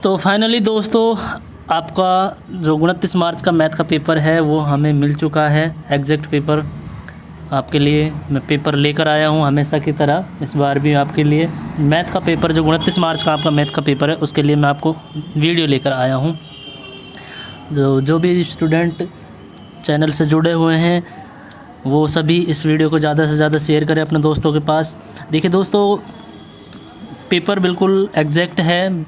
तो फाइनली दोस्तों आपका जो 29 मार्च का मैथ का पेपर है वो हमें मिल चुका है। एग्जैक्ट पेपर आपके लिए मैं पेपर लेकर आया हूँ हमेशा की तरह। इस बार भी आपके लिए मैथ का पेपर जो 29 मार्च का आपका मैथ का पेपर है उसके लिए मैं आपको वीडियो लेकर आया हूँ। जो भी स्टूडेंट चैनल से जुड़े हुए हैं वो सभी इस वीडियो को ज़्यादा से ज़्यादा शेयर करें अपने दोस्तों के पास। देखिए दोस्तों, पेपर बिल्कुल एग्जैक्ट है,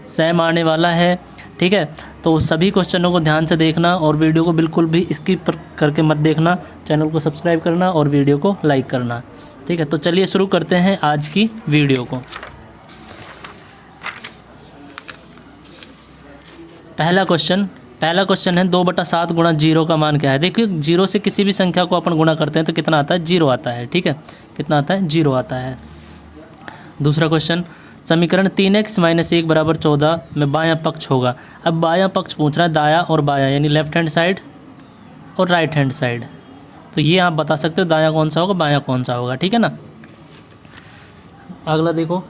सेम आने वाला है, ठीक है। तो सभी क्वेश्चनों को ध्यान से देखना और वीडियो को बिल्कुल भी स्किप करके मत देखना। चैनल को सब्सक्राइब करना और वीडियो को लाइक करना, ठीक है। तो चलिए शुरू करते हैं आज की वीडियो को। पहला क्वेश्चन है 2/7 गुणा 0 का मान क्या है। देखिए 0 से किसी भी संख्या को अपन गुणा करते हैं तो कितना आता है, 0 आता है, ठीक है। कितना आता है, 0 आता है। दूसरा क्वेश्चन, समीकरण 3x - 1 = 14 में बायां पक्ष होगा। अब बायां पक्ष पूछ रहा है, दायां और बायां यानी लेफ्ट हैंड साइड और राइट हैंड साइड। तो ये आप बता सकते हो दायां कौन सा होगा, बायां कौन सा होगा, ठीक है ना। अगला देखो,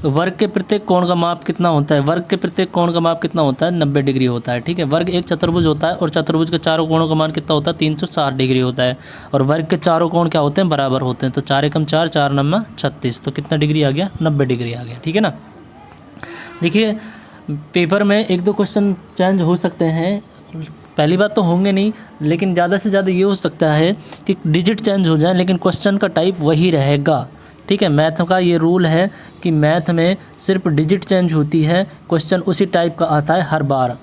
तो वर्ग के प्रत्येक कोण का माप कितना होता है। वर्ग के प्रत्येक कोण का माप कितना होता है, 90 डिग्री होता है, ठीक है। वर्ग एक चतुर्भुज होता है और चतुर्भुज के चारों कोणों का मान कितना होता है, 360 डिग्री होता है। और वर्ग के चारों कोण क्या होते हैं, बराबर होते हैं। तो 4 एकम 4, 4 नम्मा 36, तो कितना डिग्री आ गया, 90 डिग्री आ गया, ठीक है ना। देखिए पेपर में 1-2 क्वेश्चन चेंज हो सकते हैं, पहली बात तो होंगे नहीं, लेकिन ज़्यादा से ज़्यादा ये हो सकता है कि डिजिट चेंज हो जाए लेकिन क्वेश्चन का टाइप वही रहेगा, ठीक है। मैथ का ये रूल है कि मैथ में सिर्फ डिजिट चेंज होती है, क्वेश्चन उसी टाइप का आता है हर बार।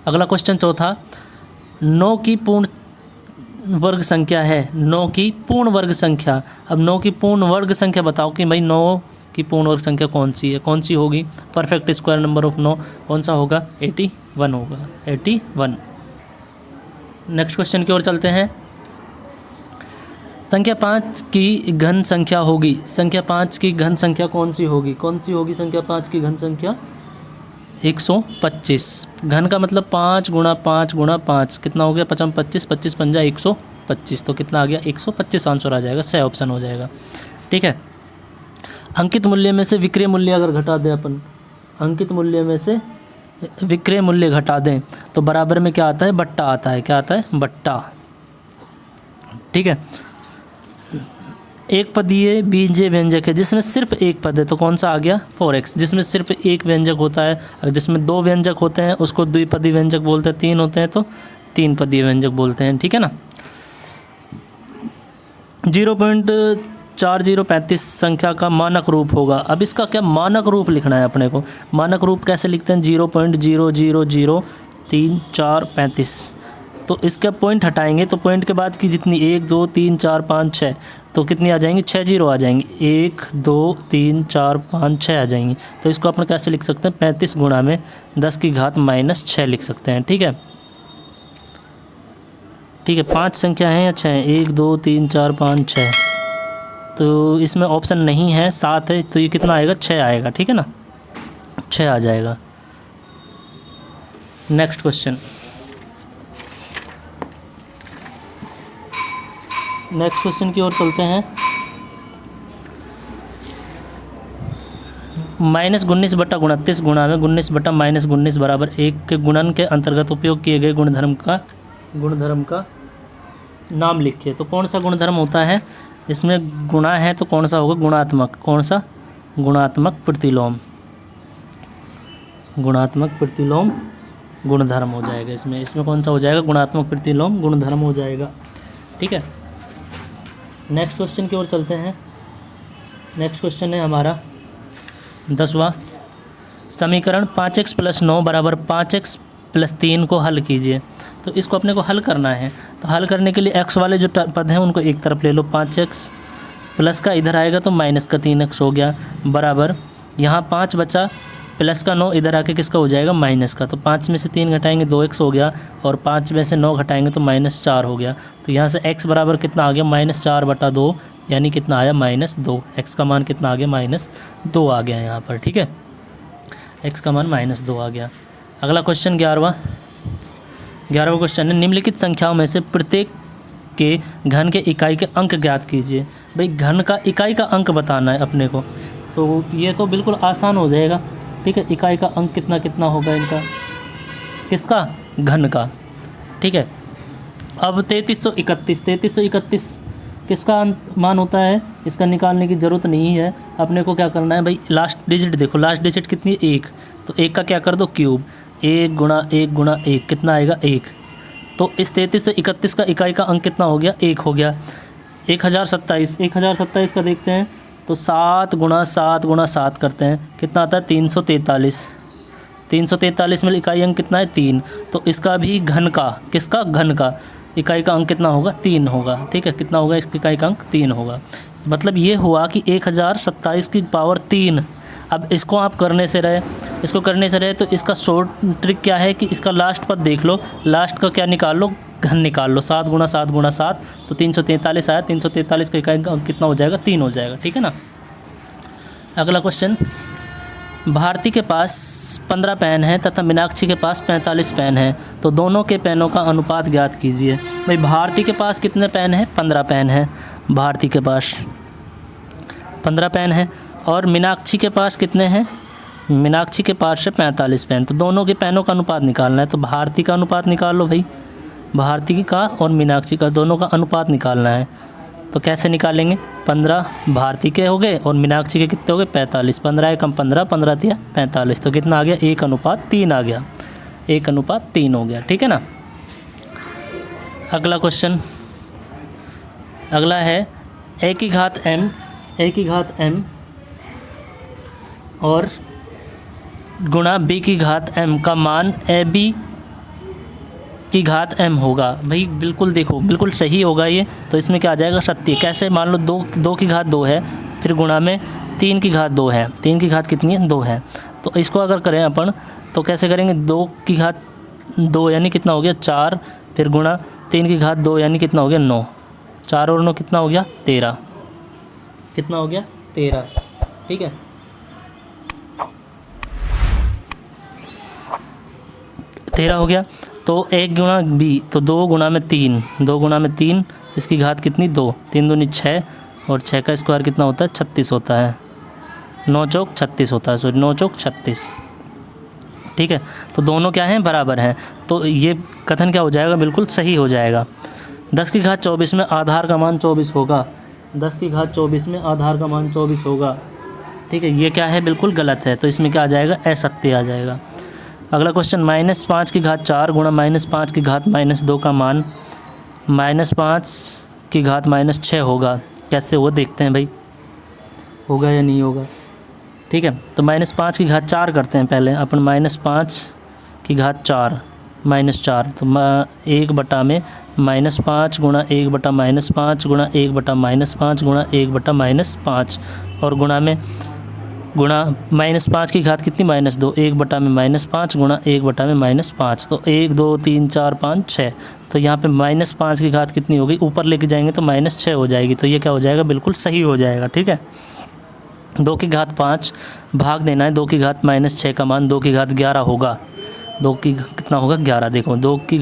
अगला क्वेश्चन चौथा, 9 की पूर्ण वर्ग संख्या है। 9 की पूर्ण वर्ग संख्या। अब 9 की पूर्ण वर्ग संख्या बताओ कि भाई 9 की पूर्ण वर्ग संख्या कौन सी है, कौन सी होगी। परफेक्ट स्क्वायर नंबर ऑफ 9 कौन सा होगा, 81 होगा, 81। नेक्स्ट क्वेश्चन की ओर चलते हैं। संख्या 5 की घन संख्या होगी। संख्या 5 की घन संख्या कौन सी होगी, कौन सी होगी संख्या 5 की घन संख्या, 125। घन का मतलब 5 गुणा 5 गुणा 5 कितना हो गया, 5 25, 25 पंजा 125, तो कितना आ गया, 125 आंसर आ जाएगा, सही ऑप्शन हो जाएगा, ठीक है। अंकित मूल्य में से विक्रय मूल्य अगर घटा दें अपन, अंकित मूल्य में से विक्रय मूल्य घटा दें तो बराबर में क्या आता है, बट्टा आता है। क्या आता है, बट्टा, ठीक है। एक पदीय बीजय व्यंजक है जिसमें सिर्फ एक पद है तो कौन सा आ गया, 4x। जिसमें सिर्फ एक व्यंजक होता है, जिसमें 2 व्यंजक होते हैं उसको द्विपदी व्यंजक बोलते हैं, 3 होते हैं तो 3 पदीय व्यंजक बोलते हैं, ठीक है ना। 0.4035 संख्या का मानक रूप होगा। अब इसका क्या मानक रूप लिखना है अपने को। मानक रूप कैसे लिखते हैं, 0.0003435। तो इसका पॉइंट हटाएंगे तो पॉइंट के बाद की जितनी 1 2 3 4 5 6 तो कितनी आ जाएंगी, 6 जीरो आ जाएंगी। 1 2 3 4 5 6 आ जाएंगी। तो इसको अपन कैसे लिख सकते हैं, 35 गुणा में 10 की घात -6 लिख सकते हैं, ठीक है। ठीक है, 5 संख्या हैं या 6 हैं, 1 2 3 4 5 6, तो इसमें ऑप्शन नहीं है, 7 है, तो ये कितना आएगा, 6 आएगा, ठीक है ना, 6 आ जाएगा। नेक्स्ट क्वेश्चन, नेक्स्ट क्वेश्चन की ओर चलते हैं। -19/29 गुणा में 19/-19 बराबर 1 के गुणन के अंतर्गत उपयोग किए गए गुणधर्म का नाम लिखिए। तो कौन सा गुणधर्म होता है, इसमें गुणा है तो कौन सा होगा, गुणात्मक। कौन सा, गुणात्मक प्रतिलोम। गुणात्मक प्रतिलोम गुणधर्म हो जाएगा इसमें कौन सा हो जाएगा, गुणात्मक प्रतिलोम गुणधर्म हो जाएगा, ठीक है। नेक्स्ट क्वेश्चन की ओर चलते हैं। नेक्स्ट क्वेश्चन है हमारा 10वां, समीकरण 5x + 9 = 5x + 3 को हल कीजिए। तो इसको अपने को हल करना है, तो हल करने के लिए x वाले जो पद हैं उनको एक तरफ ले लो, 5x प्लस का इधर आएगा तो माइनस का 3x हो गया, बराबर यहाँ 5 बचा, प्लस का 9 इधर आके किसका हो जाएगा, माइनस का। तो 5 में से 3 घटाएंगे 2x हो गया, और 5 में से 9 घटाएंगे तो -4 हो गया। तो यहाँ से x बराबर कितना आ गया, -4/2, यानी कितना आया, -2। x का मान कितना आ गया, -2 आ गया यहाँ पर, ठीक है। x का मान -2 आ गया। अगला क्वेश्चन 11वां क्वेश्चन है, निम्नलिखित संख्याओं में से प्रत्येक के घन के इकाई के अंक ज्ञात कीजिए। भाई घन का इकाई का अंक बताना है अपने को। तो ये तो बिल्कुल आसान हो जाएगा, ठीक है। इकाई का अंक कितना कितना होगा इनका, किसका, घन का, ठीक है। अब 3331 किसका मान होता है, इसका निकालने की ज़रूरत नहीं है। अपने को क्या करना है भाई, लास्ट डिजिट देखो, लास्ट डिजिट कितनी है, 1, तो 1 का क्या कर दो क्यूब, 1 गुणा 1 गुणा 1 कितना आएगा 1। तो इस 3331 का इकाई का अंक कितना हो गया, 1 हो गया। 1027 का देखते हैं तो 7 गुणा 7 करते हैं, कितना आता है 343। 343 में इकाई अंक कितना है 3, तो इसका भी घन का, किसका, घन का इकाई का अंक कितना होगा 3 होगा, ठीक है। कितना होगा, इसकी इकाई का अंक 3 होगा। मतलब ये हुआ कि 1027 की पावर 3। अब इसको आप करने से रहे तो इसका शॉर्ट ट्रिक क्या है कि इसका लास्ट पद देख लो, लास्ट का क्या निकाल लो, घन निकाल लो। 7 गुणा 7 तो 343 आया, 343 का इकाई का अंक कितना हो जाएगा 3 हो जाएगा, ठीक है ना। अगला क्वेश्चन, भारती के पास 15 पेन हैं तथा मीनाक्षी के पास 45 पेन हैं, तो दोनों के पेनों का अनुपात ज्ञात कीजिए। भाई भारती के पास कितने पेन हैं, 15 पेन हैं, भारती के पास 15 पेन हैं, और मीनाक्षी के पास कितने हैं, मीनाक्षी के पास है 45 पेन। तो दोनों के पेनों का अनुपात निकालना है, तो भारती का अनुपात निकाल लो भाई, भारती का और मीनाक्षी का दोनों का अनुपात निकालना है। तो कैसे निकालेंगे, 15 भारती के हो गए और मीनाक्षी के कितने हो गए 45, 15 कम 15, 15 दिया 45, तो कितना आ गया 1:3 आ गया, 1:3 हो गया, ठीक है ना। अगला क्वेश्चन, अगला है a की घात m और गुणा b की घात m का मान ab की घात m होगा। भाई बिल्कुल देखो, बिल्कुल सही होगा ये, तो इसमें क्या आ जाएगा सत्य। कैसे, मान लो 2 की घात 2 है, फिर गुणा में 3 की घात 2 है, 3 की घात कितनी है 2 है, तो इसको अगर करें अपन तो कैसे करेंगे, 2 की घात 2 यानी कितना हो गया 4, फिर गुणा 3 की घात 2 यानी कितना हो गया 9, 4 और 9 कितना हो गया 13, कितना हो गया 13, ठीक है। 13 हो गया। तो 1 गुणा b, तो 2 गुणा में 3, इसकी घात कितनी 2, 3 दूनी 6 और 6 का स्क्वायर कितना होता है 36 होता है, 9 चौक 36 होता है, सॉरी 9 चौक 36, ठीक है। तो दोनों क्या हैं, बराबर हैं, तो ये कथन क्या हो जाएगा, बिल्कुल सही हो जाएगा। 10 की घात 24 में आधार का मान 24 होगा, 10 की घात 24 में आधार का मान 24 होगा, ठीक है। ये क्या है, बिल्कुल गलत है, तो इसमें क्या आ जाएगा, असत्य आ जाएगा। अगला क्वेश्चन, -5 की घात 4 गुणा -5 की घात -2 का मान -5 की घात -6 होगा। कैसे होगा देखते हैं भाई, होगा या नहीं होगा, ठीक है। तो -5 की घात 4 करते हैं पहले अपन, -5 की घात 4 -4, तो 1 में -5 गुणा 1/-5 गुणा 1/-5 गुणा 1/-5 और गुणा में -5 की घात कितनी -2, 1 में -5 गुणा 1 में -5, तो 1 2 3 4 5 6, तो यहाँ पे -5 की घात कितनी होगी, ऊपर लेके जाएंगे तो -6 हो जाएगी, तो ये क्या हो जाएगा, बिल्कुल सही हो जाएगा, ठीक है। 2 की घात 5 भाग देना है, 2 की घात -6 का मान 2 की घात 11 होगा, 2 की कितना होगा 11, देखो 2 की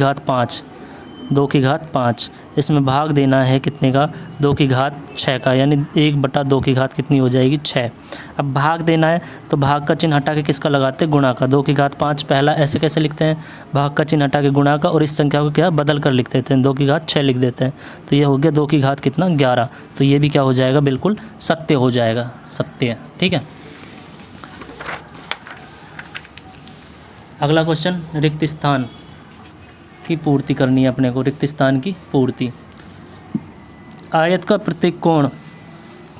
घात 5, इसमें भाग देना है कितने का, 2 की घात 6 का, यानी 1/2 की घात कितनी हो जाएगी 6। अब भाग देना है तो भाग का चिन्ह हटा के किसका लगाते हैं, गुणा का। 2 की घात 5 पहला ऐसे कैसे लिखते हैं, भाग का चिन्ह हटा के गुणा का, और इस संख्या को क्या बदल कर लिख देते हैं, 2 की घात 6 लिख देते हैं, तो ये हो गया 2 की घात कितना 11, तो ये भी क्या हो जाएगा, बिल्कुल सत्य हो जाएगा, सत्य, ठीक है। अगला क्वेश्चन, रिक्त स्थान की पूर्ति करनी है अपने को, रिक्त स्थान की पूर्ति। आयत का प्रत्येक कोण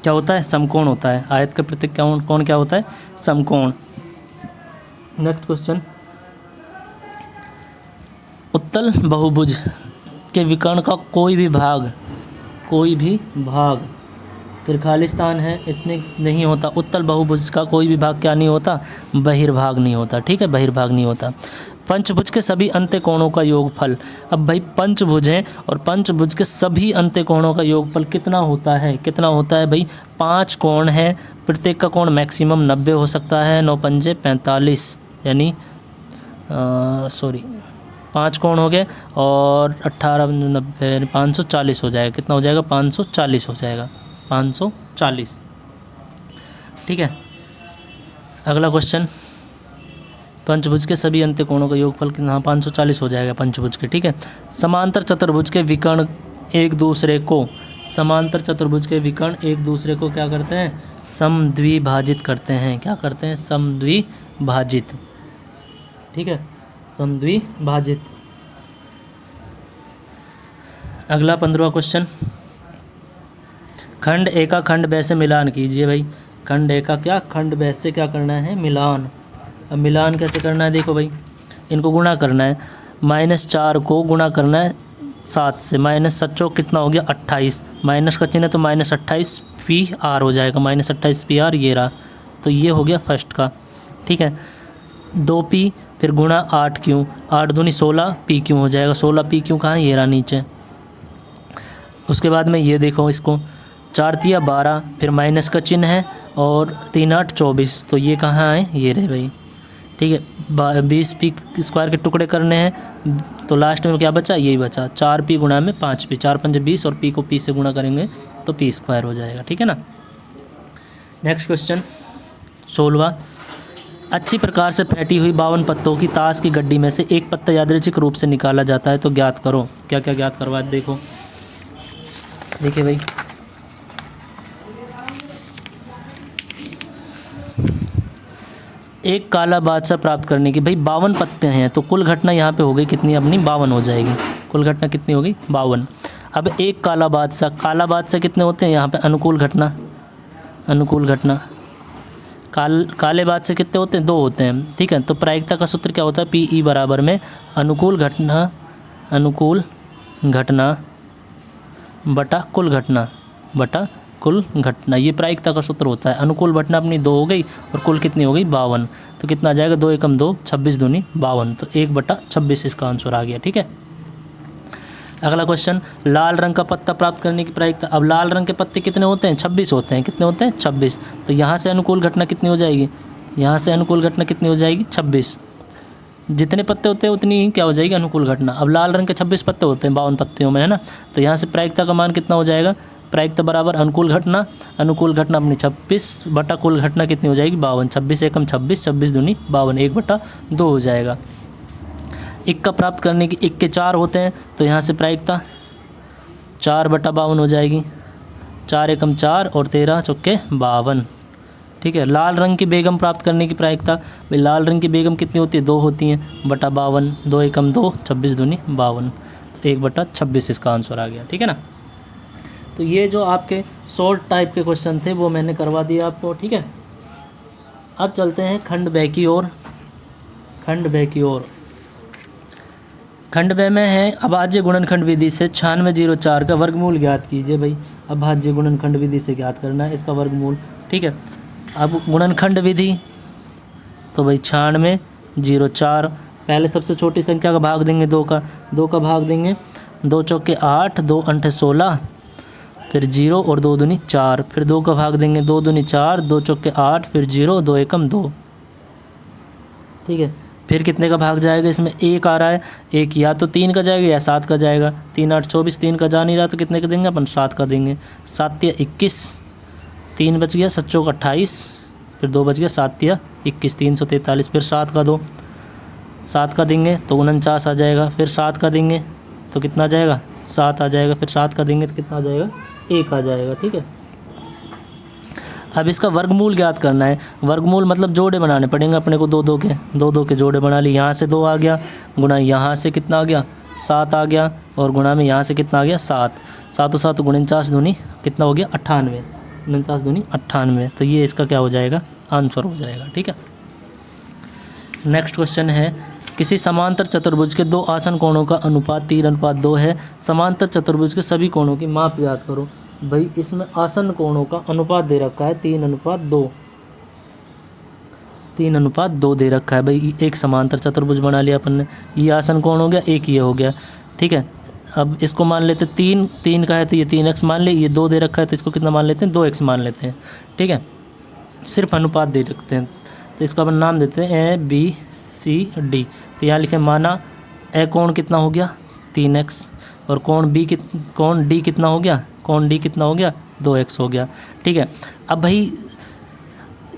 क्या होता है, समकोण होता है। आयत का प्रत्येक कोण क्या होता है, समकोण। नेक्स्ट क्वेश्चन, उत्तल बहुभुज के विकर्ण का कोई भी भाग फिर खाली स्थान है, इसमें नहीं होता। उत्तल बहुभुज का कोई भी भाग क्या नहीं होता, बहिर्भाग नहीं होता, ठीक है, बहिर्भाग नहीं होता। पंचभुज के सभी अंत्यकोणों का योगफल, अब भाई पंचभुज हैं और पंचभुज के सभी अंत्यकोणों का योगफल कितना होता है, भाई 5 कोण है, प्रत्येक का कोण मैक्सिमम 90 हो सकता है, 9 पंजे 45, यानी 5 कोण हो गए और 18 90 540 हो जाएगा, कितना हो जाएगा 540 हो जाएगा, 540। ठीक है। अगला क्वेश्चन, पंचभुज के सभी अंत्यकोणों का योगफल कितना? 540 हो जाएगा पंचभुज के, ठीक है। समांतर चतुर्भुज के विकर्ण एक दूसरे को, समांतर चतुर्भुज के विकर्ण एक दूसरे को क्या करते हैं? समद्विभाजित करते हैं। क्या करते हैं? समद्विभाजित, ठीक है, समद्विभाजित। अगला 15वां क्वेश्चन, खंड ए का खंड ब से मिलान कीजिए। भाई खंड ए का क्या? खंड ब से क्या करना है? मिलान। अब मिलान कैसे करना है? देखो भाई, इनको गुणा करना है। -4 को गुणा करना है 7 से। -7 चौक कितना हो गया? 28। माइनस का चिन्ह है तो -28 PR हो जाएगा। -28 PR ये रहा, तो ये हो गया फर्स्ट का, ठीक है। 2P फिर गुणा 8Q, 8 दूनी 16 PQ हो जाएगा। 16 PQ कहाँ? ये रहा नीचे। उसके बाद में ये देखो, इसको 4 तिया 12 फिर माइनस का चिन्ह है और 3 8 24, तो ये कहाँ है? ये रहे भाई, ठीक है। 20 P स्क्वायर के टुकड़े करने हैं, तो लास्ट में क्या बचा? यही बचा 4P गुणा में 5P, 4 5 20 और P को P से गुणा करेंगे तो P स्क्वायर हो जाएगा, ठीक है ना। नेक्स्ट क्वेश्चन 16वां, अच्छी प्रकार से फेंटी हुई 52 पत्तों की ताश की गड्डी में से एक पत्ता यादृच्छिक रूप से निकाला जाता है, तो ज्ञात करो। क्या क्या ज्ञात करवा? देखो, देखिए भाई, एक काला बादशाह प्राप्त करने की, भाई 52 पत्ते हैं तो कुल घटना यहाँ पे हो गई कितनी? अपनी 52 हो जाएगी। कुल घटना कितनी हो गई? 52। अब एक काला बादशाह, काला बादशाह कितने होते हैं यहाँ पे? अनुकूल घटना, अनुकूल घटना। काले बादशाह कितने होते हैं? 2 होते हैं, ठीक है। तो प्रायिकता का सूत्र क्या होता है? PE बराबर में अनुकूल घटना, अनुकूल घटना बटा कुल घटना बटा कुल घटना, ये प्रायिकता का सूत्र होता है। अनुकूल घटना अपनी 2 हो गई और कुल कितनी हो गई? 52। तो कितना आ जाएगा? 2 एकम 2, 26 दूनी 52, तो 1/26 इसका आंसर आ गया, ठीक है। अगला क्वेश्चन, लाल रंग का पत्ता प्राप्त करने की प्रायिकता। अब लाल रंग के पत्ते कितने होते हैं? 26 होते हैं। कितने होते हैं? 26। तो यहाँ से अनुकूल घटना कितनी हो जाएगी? यहाँ से अनुकूल घटना कितनी हो जाएगी? 26। जितने पत्ते होते हैं उतनी ही क्या हो जाएगी? अनुकूल घटना। अब लाल रंग के 26 पत्ते होते हैं 52 पत्तियों में, है ना। तो यहाँ से प्रायिकता का मान कितना हो जाएगा? प्रायिकता बराबर अनुकूल घटना, अनुकूल घटना अपनी 26 बटा कुल घटना कितनी हो जाएगी? 52। 26 एकम 26, 26 दूनी 52, 1/2 हो जाएगा। इक्का प्राप्त करने की, इक्के 4 होते हैं, तो यहाँ से प्रायिकता 4/52 हो जाएगी। 4 एकम 4 और 13 चौके 52, ठीक है। लाल रंग की बेगम प्राप्त करने की प्रायिकता, भाई लाल रंग की बेगम कितनी होती है? 2 होती हैं, बटा 52, 2 एकम 2, 26 दूनी 52, 1/26 इसका आंसर आ गया, ठीक है ना। तो ये जो आपके शॉर्ट टाइप के क्वेश्चन थे वो मैंने करवा दिया आपको, ठीक है। अब चलते हैं खंड ब की ओर। खंड ब की ओर, खंड ब में है अभाज्य गुणनखंड विधि से 9604 का वर्गमूल ज्ञात कीजिए। भाई अभाज्य गुणनखंड विधि से ज्ञात करना है इसका वर्गमूल, ठीक है। अब गुणनखंड विधि, तो भाई 9604, पहले सबसे छोटी संख्या का भाग देंगे 2 का भाग देंगे, 2 चौके 8, 2 अंठे 16, फिर 0 और 2 दूनी 4, फिर 2 का भाग देंगे 2 दूनी 4, 2 चौके 8, फिर 0, 2 एकम 2, ठीक है। फिर कितने का भाग जाएगा? इसमें 1 आ रहा है, 1 या तो 3 का जाएगा या 7 का जाएगा। 3 8 24, 3 का जा नहीं रहा तो कितने का देंगे अपन? 7 का देंगे। 7 तिया 21, 3 बच गया, 7 चौक 28, फिर 2 बच गया, 7 तिया 21, 343, फिर 7 का 2, 7 का देंगे तो 49 आ जाएगा। फिर 7 का देंगे तो कितना आ जाएगा? 7 आ जाएगा। फिर 7 का देंगे तो कितना आ जाएगा? 1 आ जाएगा, ठीक है। अब इसका वर्गमूल ज्ञात करना है। वर्गमूल मतलब जोड़े बनाने पड़ेंगे अपने को, 2 के जोड़े बना लिए। यहाँ से 2 आ गया, गुणा यहाँ से कितना आ गया? 7 आ गया, और गुणा में यहाँ से कितना आ गया? 7। 7 और 7 49 दूनी कितना हो गया? 98, 49 दूनी 98। तो ये इसका क्या हो जाएगा? आंसर हो जाएगा, ठीक है। नेक्स्ट क्वेश्चन है, किसी समांतर चतुर्भुज के 2 आसन कोणों का अनुपात 3:2 है। समांतर चतुर्भुज के सभी कोणों की माप याद करो। भाई इसमें आसन कोणों का अनुपात दे रखा है 3:2, 3:2 दे रखा है। भाई एक समांतर चतुर्भुज बना लिया अपन ने, ये आसन कोण हो गया, एक ये हो गया, ठीक है। अब इसको मान लेते 3 का है तो ये 3x मान ले, ये 2 दे रखा है तो इसको कितना मान लेते हैं? 2x मान लेते हैं, ठीक है। सिर्फ अनुपात दे रखते हैं तो इसका अपन नाम देते हैं ABCD। तो यहाँ लिखे माना ए कोण कितना हो गया? 3x, और कोण D कितना हो गया? कोण D कितना हो गया? 2x हो गया, ठीक है। अब भाई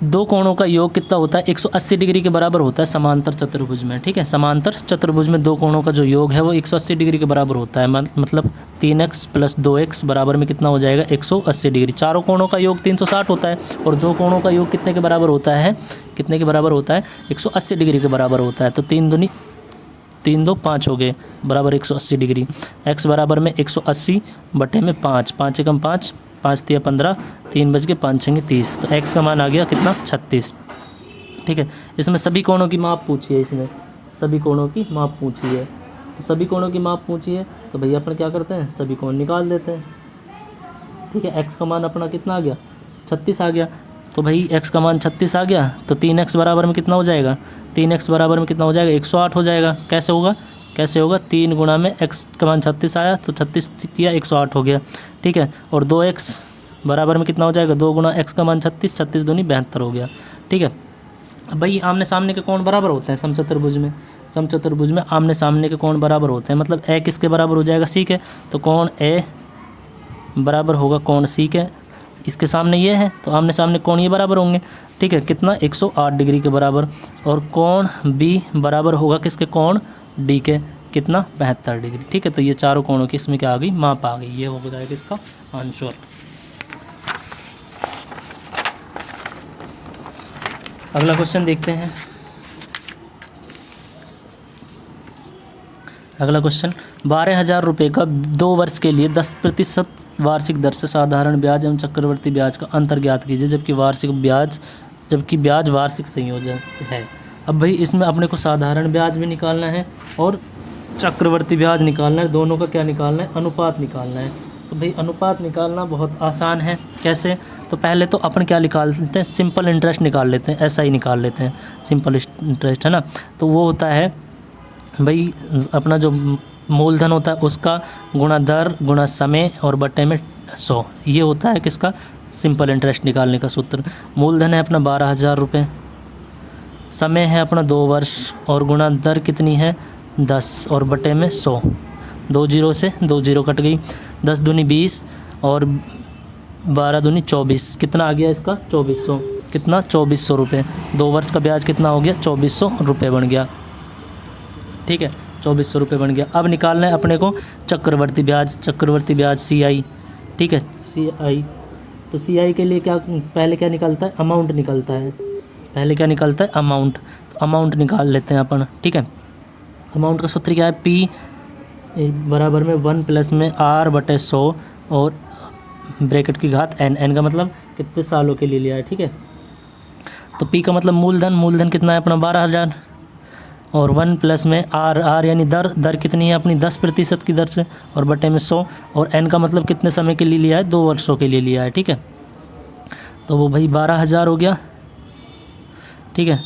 दो कोणों का योग कितना होता है, 180 डिग्री के बराबर होता है समांतर चतुर्भुज में। ठीक है, समांतर चतुर्भुज में दो कोणों का जो योग है वो 180 डिग्री के बराबर होता है। मतलब 3x + 2x बराबर में कितना हो जाएगा, 180 डिग्री। चारों कोणों का योग 360 होता है और दो कोणों का योग कितने के बराबर होता है, कितने के बराबर होता है, 180 डिग्री के बराबर होता है। तो 3 दूनी 3 2 5 हो गए बराबर 180 डिग्री। x बराबर में 180 बटे में 5, 5 एकम 5, 5 तिया 15, 3 बज के 5 छंगे 30। तो x का मान आ गया कितना, 36। ठीक है, इसमें सभी कोणों की माप पूछी है, इसमें सभी कोणों की माप पूछी है। तो सभी कोणों की माप पूछी है तो भैया अपन क्या करते हैं, सभी कोण निकाल देते हैं। ठीक है, x का मान अपना कितना आ गया, 36 आ गया। तो भाई x का मान 36 आ गया तो 3x बराबर में कितना हो जाएगा, 3x बराबर में कितना हो जाएगा, 108 हो जाएगा। कैसे होगा, कैसे होगा, 3 गुणा में x का मान 36 आया तो 36 तिया 108 हो गया। ठीक है, और 2x बराबर में कितना हो जाएगा, 2 गुणा x का मान 36, 36 दूनी 72 हो गया। ठीक है, अब भाई आमने सामने के कोण बराबर होते हैं समचतुर्भुज में। समचतुर्भुज में आमने सामने के कोण बराबर होते हैं, मतलब a किसके बराबर हो जाएगा, c के। तो कोण a बराबर होगा कोण c के। इसके सामने ये है तो आमने सामने कोण ये बराबर होंगे। ठीक है, कितना, 108 डिग्री के बराबर। और कोण b बराबर होगा किसके, कोण d के, कितना, 72 डिग्री। ठीक है, तो ये चारों कोणों की इसमें क्या आ गई, माप आ गई। ये हो जाएगा इसका आंसर। अगला क्वेश्चन देखते हैं। अगला क्वेश्चन, 12,000 रुपये का 2 वर्ष के लिए 10% वार्षिक दर से साधारण ब्याज एवं चक्रवर्ती ब्याज का अंतर ज्ञात कीजिए, जबकि ब्याज वार्षिक संयोजन है। अब भाई इसमें अपने को साधारण ब्याज भी निकालना है और चक्रवर्ती ब्याज निकालना है। दोनों का क्या निकालना है, अनुपात निकालना है। तो भाई अनुपात निकालना बहुत आसान है। कैसे, तो पहले तो अपन क्या निकाल लेते हैं, सिंपल इंटरेस्ट निकाल लेते हैं, ऐसा ही निकाल लेते हैं सिंपल इंटरेस्ट, है ना। तो वो होता है भाई अपना जो मूलधन होता है उसका गुणा दर गुणा समय और बटे में 100। ये होता है किसका, सिंपल इंटरेस्ट निकालने का सूत्र। मूलधन है अपना 12,000 रुपये, समय है अपना 2 वर्ष और गुणा दर कितनी है 10 और बटे में 100। 2 जीरो से 2 जीरो कट गई, 10 दूनी 20 और 12 दूनी 24। कितना आ गया इसका, 2400। कितना, 2400 रुपये। 2 वर्ष का ब्याज कितना हो गया, 2400 रुपये बन गया। ठीक है, 2400 रुपये बन गया। अब निकालना है अपने को चक्रवर्ती ब्याज। चक्रवर्ती ब्याज CI। ठीक है, CI। तो CI के लिए क्या, पहले क्या निकलता है, अमाउंट निकलता है। पहले क्या निकलता है, अमाउंट। तो अमाउंट निकाल लेते हैं अपन। ठीक है, अमाउंट का सूत्र क्या है, P बराबर में 1 प्लस में R बटे 100 और ब्रैकेट की घात n। n का मतलब कितने सालों के लिए लिया है। ठीक है, तो P का मतलब मूलधन। मूलधन कितना है अपना 12,000 और 1 प्लस में R यानी दर कितनी है अपनी 10% की दर से और बटे में 100 और n का मतलब कितने समय के लिए लिया है, 2 वर्षों के लिए लिया है। ठीक है, तो वो भाई 12,000 हो गया। ठीक है,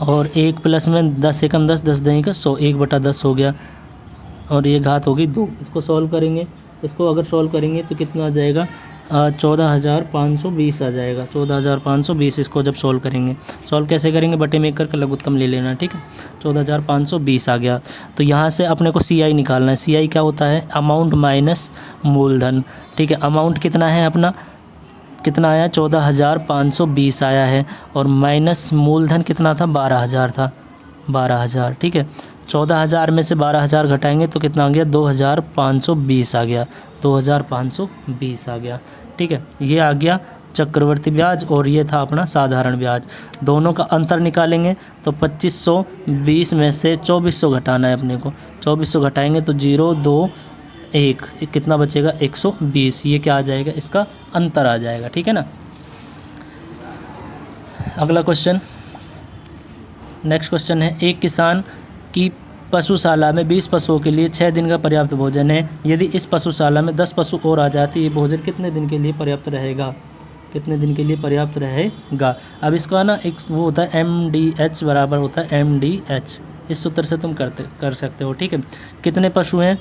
और 1 प्लस में 10 एकम 10, 10 दही का 100, 1/10 हो गया और ये घात हो गई 2। इसको सॉल्व करेंगे, इसको अगर सॉल्व करेंगे तो कितना आ जाएगा, 14,520 आ जाएगा। 14,520 इसको जब सॉल्व करेंगे, सॉल्व कैसे करेंगे, बटे में करके लघुत्तम ले लेना। ठीक है, 14,520 आ गया। तो यहाँ से अपने को CI निकालना है। CI क्या होता है, अमाउंट माइनस मूलधन। ठीक है, अमाउंट कितना है अपना, कितना आया, 14,520 आया है और माइनस मूलधन कितना था, 12,000 था, 12,000। ठीक है, 14,000 में से 12,000 घटाएंगे तो कितना आ गया, 2,520 आ गया, 2,520 आ गया। ठीक है, ये आ गया चक्रवर्ती ब्याज और ये था अपना साधारण ब्याज। दोनों का अंतर निकालेंगे तो 2520 में से 2400 घटाना है अपने को। 2400 घटाएंगे तो 0 2 1 कितना बचेगा, 120। ये क्या आ जाएगा, इसका अंतर आ जाएगा। ठीक है ना। अगला क्वेश्चन, नेक्स्ट क्वेश्चन है, एक किसान की पशुशाला में 20 पशुओं के लिए 6 दिन का पर्याप्त भोजन है। यदि इस पशुशाला में 10 पशु और आ जाते, ये भोजन कितने दिन के लिए पर्याप्त रहेगा, कितने दिन के लिए पर्याप्त रहेगा। अब इसका ना एक वो होता है MDH बराबर होता है MDH। इस सूत्र से तुम कर सकते हो। ठीक है, कितने पशु हैं,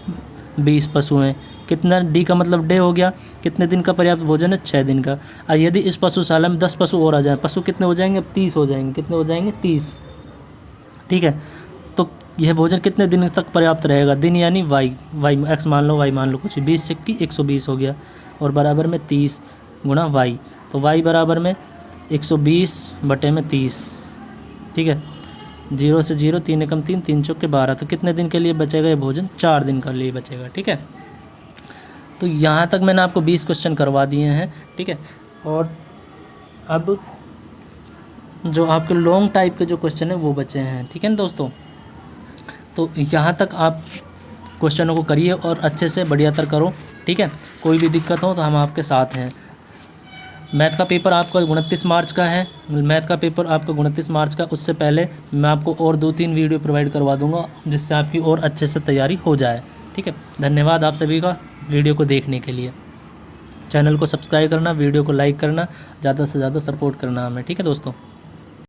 20 पशु हैं। कितना, D का मतलब डे हो गया, कितने दिन का पर्याप्त भोजन है, 6 दिन का। और यदि इस पशुशाला में 10 पशु और आ जाएँ, पशु कितने हो जाएंगे, अब 30 हो जाएंगे। कितने हो जाएंगे, 30। ठीक है, तो यह भोजन कितने दिन तक पर्याप्त रहेगा, दिन यानी वाई x मान लो, y मान लो कुछ, 20 चक्की 120 हो गया और बराबर में 30 गुणा y। तो y बराबर में 120/30, ठीक है। 0 से 0, 3 एकम 3, 3 चौके 12, तो कितने दिन के लिए बचेगा ये भोजन? 4 दिन के लिए बचेगा, ठीक है। तो यहाँ तक मैंने आपको 20 क्वेश्चन करवा दिए हैं, ठीक है। और अब जो आपके लॉन्ग टाइप के जो क्वेश्चन है वो बचे हैं, ठीक है ना दोस्तों। तो यहाँ तक आप क्वेश्चनों को करिए और अच्छे से बढ़िया तर करो, ठीक है। कोई भी दिक्कत हो तो हम आपके साथ हैं। मैथ का पेपर आपका 29 मार्च का है, मैथ का पेपर आपका 29 मार्च का। उससे पहले मैं आपको और 2-3 वीडियो प्रोवाइड करवा दूंगा जिससे आपकी और अच्छे से तैयारी हो जाए, ठीक है। धन्यवाद आप सभी का वीडियो को देखने के लिए। चैनल को सब्सक्राइब करना, वीडियो को लाइक करना, ज़्यादा से ज़्यादा सपोर्ट करना हमें, ठीक है दोस्तों।